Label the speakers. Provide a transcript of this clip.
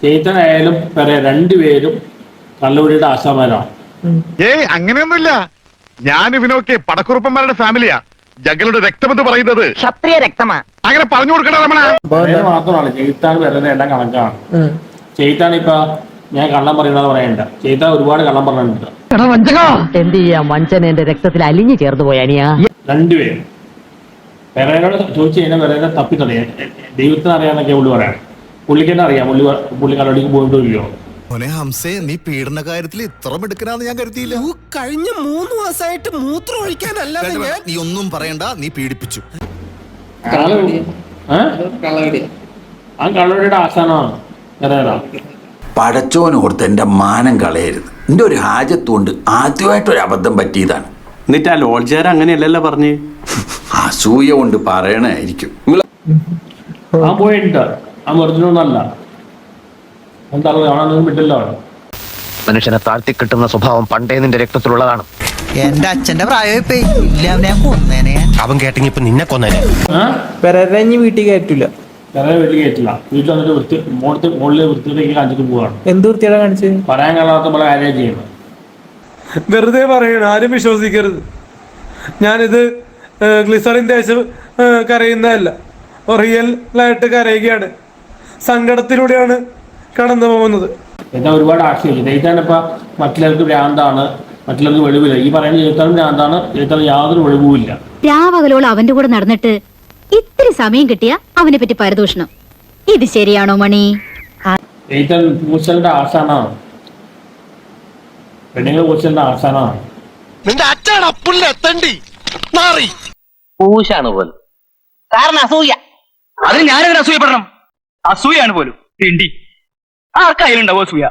Speaker 1: ചെയ്തനായാലും രണ്ടുപേരും കള്ളുകുടിയുടെ ആശാന്മാരാണ്.
Speaker 2: ഏയ് അങ്ങനെയൊന്നുമില്ല. ഞാൻ ഇവനൊക്കെ പടക്കുറുപ്പന്മാരുടെ ഫാമിലിയാ. ജഗലുടെ രക്തമെന്ന് പറയുന്നത്
Speaker 3: ക്ഷത്രിയ രക്തമാ.
Speaker 2: അങ്ങനെ പറഞ്ഞു കൊടുക്കണ രമണ.
Speaker 1: മാത്രമാണ് ചെയ്താൻ വരുന്നത് എല്ലാം കണക്കാണ്. ചെയ്താൻ ഇപ്പൊ ഞാൻ കള്ളം പറയുന്നത് പറയണ്ട. ചെയ്താൻ ഒരുപാട് കള്ളം പറഞ്ഞിട്ടുണ്ട്.
Speaker 3: എന്ത് ചെയ്യാ, മനുഷ്യൻ എന്റെ രക്തത്തിൽ അലിഞ്ഞു ചേർന്ന് പോയാനിയാ.
Speaker 1: രണ്ടുപേരും പെരേനോട് ചോദിച്ചു കഴിഞ്ഞാൽ പെരേനെ തപ്പിത്തറിയാം. ദൈവത്തിന് അറിയാന്നൊക്കെ പുള്ളി പറയാം. പുള്ളിക്കെന്നെ അറിയാം പുള്ളി കള്ളടിക്ക് പോയിട്ടില്ലയോ.
Speaker 4: ഹംസേ, നീ പീഡന കാര്യത്തിൽ ഇത്ര മിടുക്കനാന്ന് ഞാൻ കരുതിയില്ല.
Speaker 5: കഴിഞ്ഞ 3 മാസമായിട്ട് മൂത്രം ഒഴിക്കാനല്ലാതെ
Speaker 4: നീ ഒന്നും പറയണ്ട, നീ പീഡിപ്പിച്ചു.
Speaker 1: ആ കള്ളടിയുടെ ആശാനാണ് പെരേന.
Speaker 6: പടച്ചോനോർത്ത് എൻ്റെ മാനം കളയരുത്. എൻ്റെ ഒരു ഹാജത്തുകൊണ്ട് ആദ്യമായിട്ടൊരു അബദ്ധം പറ്റിയതാണ്.
Speaker 7: എന്നിട്ട് ആ ലോഡ്ജുകാർ അങ്ങനെയല്ലല്ലോ പറഞ്ഞ്.
Speaker 6: അസൂയ കൊണ്ട് പറയണായിരിക്കും.
Speaker 1: ആ പോയിട്ടുണ്ട്. ആ വെറുതിനൊന്നല്ല. എന്താ കാണാനൊന്നും വിട്ടില്ല.
Speaker 8: മനുഷ്യനെ താഴ്ത്തി കിട്ടുന്ന സ്വഭാവം പണ്ടേ നിന്റെ രക്തത്തിലുള്ളതാണ്.
Speaker 5: എന്റെ അച്ഛന്റെ പ്രായമായി കൊന്നേനെ.
Speaker 9: അവൻ കേട്ടെങ്കി ഇപ്പൊ നിന്നെ കൊന്നേനെ.
Speaker 10: വീട്ടിൽ കയറ്റില്ല.
Speaker 1: പെരേനെ വീട്ടിൽ കയറ്റില്ല. വീട്ടിൽ വന്നിട്ട് മുകളിൽ വൃത്തിയിലേക്ക് കാണിച്ചിട്ട് പോവാണ്.
Speaker 10: എന്ത് വൃത്തിയാണ് കാണിച്ചത്?
Speaker 1: പറയാൻ കാണാത്ത പല കാര്യം ചെയ്യുന്നത്.
Speaker 10: വെറുതെ പറയണം, ആരും വിശ്വസിക്കരുത്. ഞാനിത് ഗ്ലിസറിൻ തേച്ച് കരയുന്നതല്ല, റിയലായിട്ട് കരയുകയാണ്. സങ്കടത്തിലൂടെയാണ് കടന്നു പോകുന്നത്.
Speaker 1: ചെയ്താൻ ഒരുപാട് ആക്ഷേപിച്ചു. ചെയ്താനിപ്പോ മറ്റുള്ളവർക്ക് ഭ്രാന്താണ്, മറ്റുള്ളവർക്ക് വെളിവില്ല. ഈ പറയുന്ന ചെയ്താനും ഭ്രാന്താണ്. ചെയ്താൻ യാതൊരു വെളിവുമില്ല.
Speaker 11: രാവകലോളം അവന്റെ കൂടെ നടന്നിട്ട് ഇത്തിരി സമയം കിട്ടിയ അവനെ പറ്റി പരദൂഷണം. ഇത് ശരിയാണോ മണി?
Speaker 1: ചെയ്താൻ പൂച്ചലിന്റെ ആശാനാണ്. പെണ്ണുങ്ങൾ പൂച്ചലിന്റെ ആശാനാണ്.
Speaker 9: നിന്റെ അച്ഛനാ പുല്ലെത്തണ്ടി മാറി
Speaker 3: പൂശാണ് പോലും. കാരണം അസൂയ.
Speaker 5: അതിന് ഞാനെങ്ങനെ അസൂയപ്പെടണം? അസൂയാണ് പോലും. ആർക്കായാലും ഉണ്ടാവും അസൂയ.